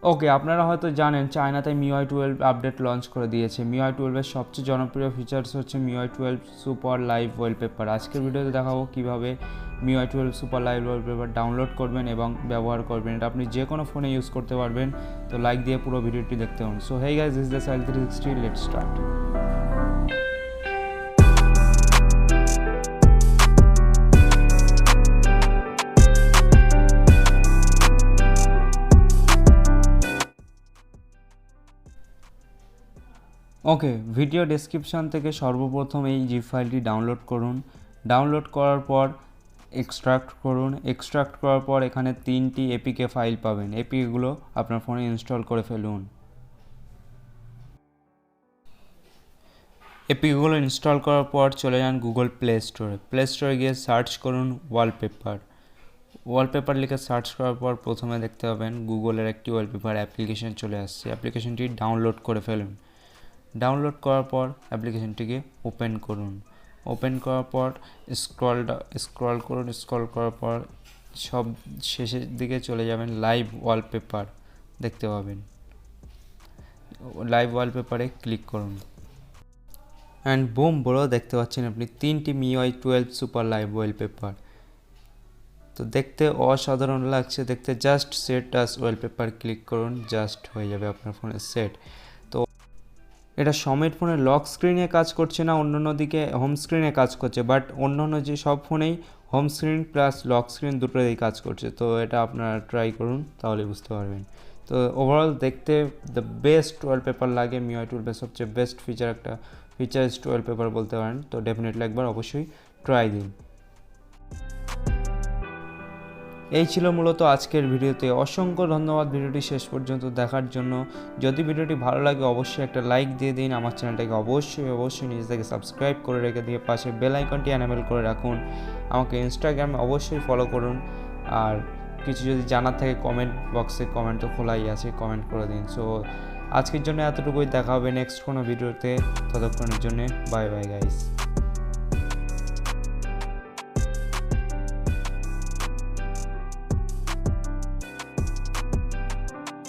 ওকে, আপনারা হয়তো জানেন চায়নাতে MIUI 12 আপডেট লঞ্চ করে দিয়েছে। MIUI 12 এর সবচেয়ে জনপ্রিয় ফিচার্স হচ্ছে MIUI 12 সুপার লাইভ ওয়ালপেপার। আজকের ভিডিওতে দেখাবো কিভাবে MIUI 12 super live wallpaper download করবেন এবং ব্যবহার করবেন। এটা আপনি যে কোনো ফোনে ইউজ করতে পারবেন। তো লাইক দিয়ে পুরো ভিডিওটি দেখতে হবে। So hey guys, this is the Sahil 360, let's start. Okay, video description থেকে সর্বপ্রথম এই জিপ ফাইলটি ডাউনলোড করুন। ডাউনলোড করার পর এক্সট্রাক্ট করুন। এক্সট্রাক্ট করার পর এখানে 3টি এপিকে ফাইল পাবেন। এপিকেগুলো আপনার ফোনে ইনস্টল করে ফেলুন। এপিকেগুলো ইনস্টল করার পর চলে যান গুগল প্লে স্টোরে। প্লে স্টোরে গিয়ে সার্চ করুন ওয়ালপেপার। ওয়ালপেপার লিখে সার্চ করার পর প্রথমে দেখতে পাবেন গুগলের একটি ওয়ালপেপার অ্যাপ্লিকেশন চলে আসছে। অ্যাপ্লিকেশনটি ডাউনলোড করে ফেলুন। ডাউনলোড করার পর অ্যাপ্লিকেশনটিকে ওপেন করুন। ওপেন করার পর স্ক্রল করুন। স্ক্রল করার পর সব শেষের দিকে চলে যাবেন, লাইভ ওয়ালপেপার দেখতে পাবেন। লাইভ ওয়ালপেপারে ক্লিক করুন অ্যান্ড বুম বড় দেখতে পাচ্ছেন আপনি 3টি MIUI 12 সুপার লাইভ ওয়ালপেপার। তো দেখতে অসাধারণ লাগছে দেখতে। Just set as wallpaper click করুন, জাস্ট হয়ে যাবে আপনার ফোনে সেট। তো এটা সমেত ফোনে লক স্ক্রিনে কাজ করছে না, অন্যান্য দিকে হোম স্ক্রিনে কাজ করছে, বাট অন্যান্য যে সব ফোনেই home screen plus log screen দুটোই কাজ করছে। তো এটা আপনারা ট্রাই করুন, তাহলে বুঝতে পারবেন। তো ওভারঅল দেখতে দ্য বেস্ট ওয়ালপেপার লাগে। MIUI 12 সবচেয়ে বেস্ট একটা ফিচারিস্ট ওয়ালপেপার বলতে পারেন। তো ডেফিনেটলি একবার অবশ্যই ট্রাই দিন। এই ছিল মূলত আজকের ভিডিওতে। অসংখ্য ধন্যবাদ ভিডিওটি শেষ পর্যন্ত দেখার জন্য। যদি ভিডিওটি ভালো লাগে অবশ্যই একটা লাইক দিয়ে দিন। আমার চ্যানেলটাকে অবশ্যই নিজে থেকে সাবস্ক্রাইব করে রেখে দিয়ে পাশে বেল আইকনটি এনেবল করে রাখুন। আমাকে ইনস্টাগ্রামে অবশ্যই ফলো করুন। আর কিছু যদি জানার থাকে কমেন্ট বক্সে, কমেন্ট তো খোলাই আছে, কমেন্ট করে দিন। সো আজকের জন্য এতটুকুই, দেখা হবে নেক্সট কোনো ভিডিওতে। ততক্ষণের জন্য বাই বাই গাইস।